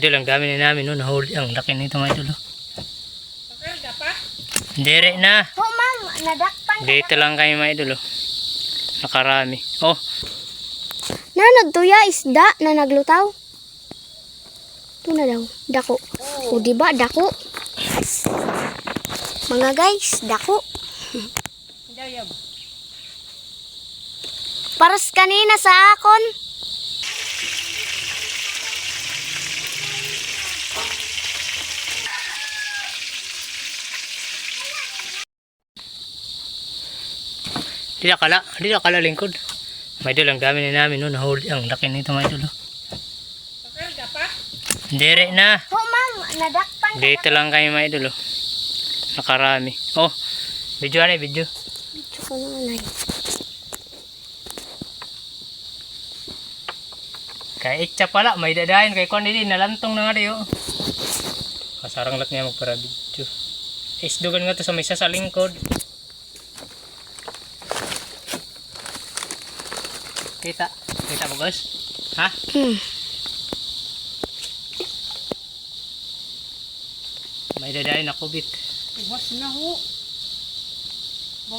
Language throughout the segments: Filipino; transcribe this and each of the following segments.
Idol, ang dami na namin, no? Nahuli. Ang laki nito, mga idol. Dire na. Oh, ma'am, nadakpan. Dito lang kayo, mga idol. Nakarami. Oh, Nagtuya isda na naglutaw. Ito na daw, dako. O, diba, dako? Mga guys, dako. Paras kanina sa akon. di na kala lingkod. Mga idol, ang dami na namin, no? Nahuli. Ang laki nito, mga idol. Dire na. Oh, ma'am, nadakpan. Dito lang kayo, mga idol. Nakarami. Oh, video na, video. Ito ko na, anay. Kaya itcha pala, may dadahin. Kaya kung hindi, nalantong na nga rin, oh. Kasarang lat niya magpara video. Isdugan nga to sa may sa lingkod. Kita mo guys? Ha? May dadahin na kubit. Ubos na ho.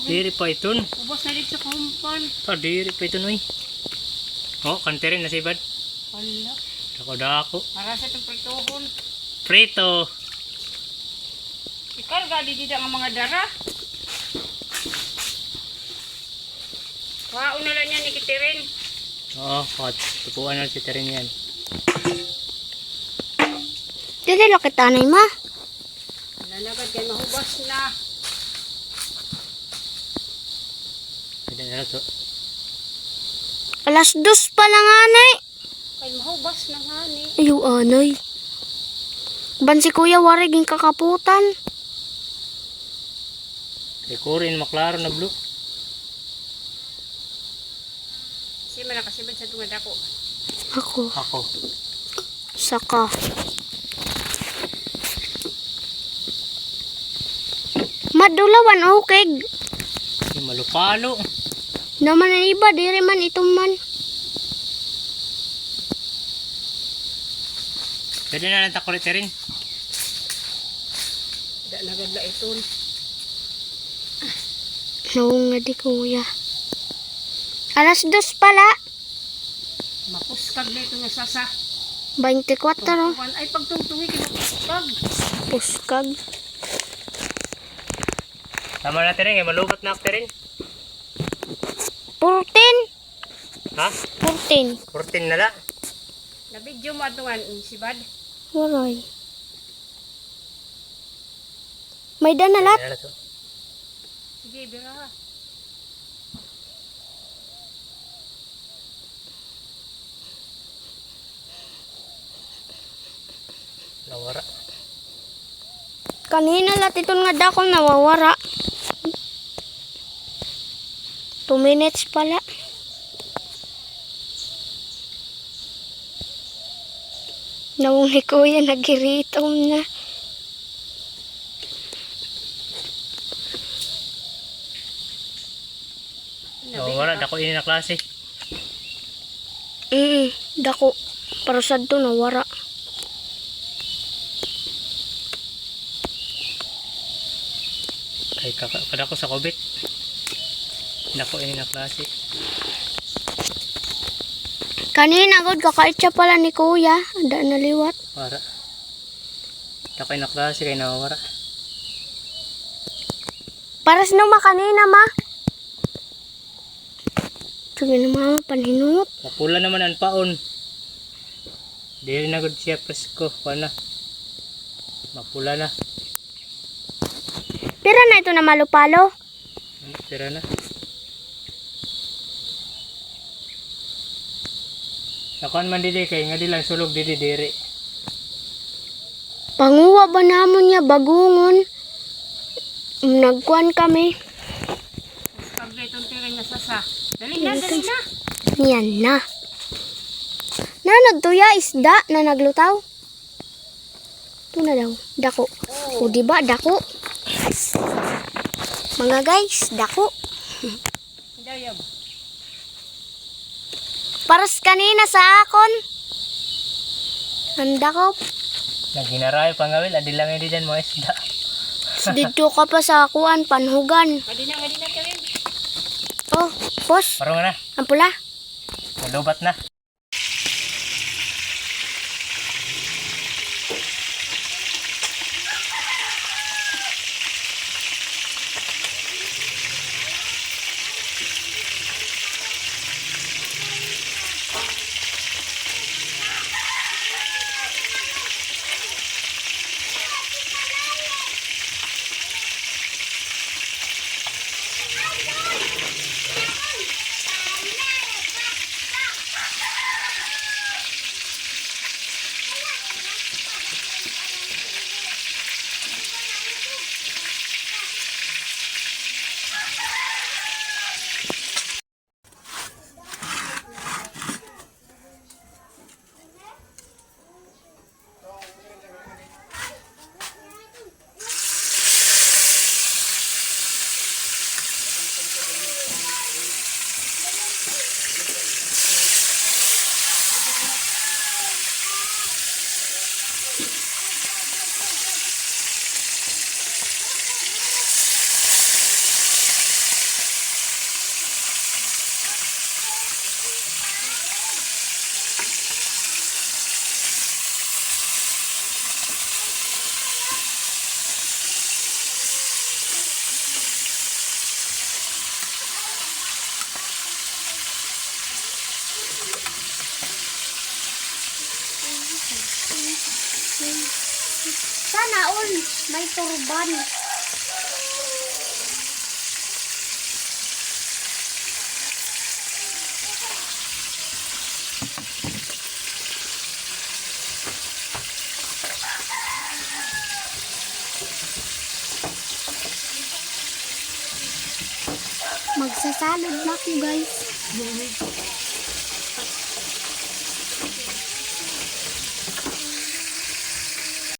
Diri pa iton. Ubos na dito sa kumpan. Diri pa iton, uy. Oh, kanterin na si Bad. Hala. Dako. Para sa itong prituhon. Prito. Ikarga di dida nga mga dara. Kaon na lang yan ni Kitirin. Oo, tupuan na si Terin yan. Dili lakit anay, ma. Nanagad yan, mahubas na. Pwede na to. Alas 2 pa lang, anay. Kay mahubas na nga ni. Ayaw, anay. Ban si kuya warig yung kakaputan. Kay Corin, maklaro na blue. Kasi malakasibad sa tungad ako. Ako. Saka. Madulawan, okay. Yung malupalo. Naman ang iba, diri man itong man. Pwede na lang takulit Terin. Nagad la iton. Oo nga di kuya. Alas 2 pala. Mapuskag na ito nga sasa. 24. Tungtuhan. Ay pagtungtungi kinapuskag. Puskag. Tama na Terin, kaya malubat na ako Terin. 14. Ha? 14. 14 na la. Nabidyo mo atungan si Bad. Waray. May danalat. Pwede na to. Sige, bira ha. Nawara. Kanina lat itong nga dako nawawara. 2 minutes pala. Nawong ni kuya nagiritom na. Nawara, dako ini na klase. Dako. Para sad to nawara. Kay kada ko sa kubit. Dako ini na klase. Kanina god kakaitsa pala ni kuya. Ada naliwat. Wara. Dako ini na klase kay nawara. Paras no kanina ma. Sige na mama paninot. Mapula naman ang paon. Dili na gud siya presko, na. Mapula na. Pira na ito na malupalo. Tira na. Nakuan man didi kay nga di lang sulog didi diri. Panguwa ba namon niya bagungon? Nagkuan kami. Puskag na itong tirin nga sasa. Dali na, dali na. Yan na. Nagtuya isda na naglutaw. Ito na daw, dako. O diba, dako? Mga guys, dako. Dayab. Paras kanina sa akon. Handa ko. Naghinaray pangawil, adi lang hindi dyan mga isda. Dito ka pa sa kuan, panhugan. Adi na Kevin. Oh, boss. Parang na, Ang pula. nalubat na. Sana all may turban. Magsasalad na ako, guys.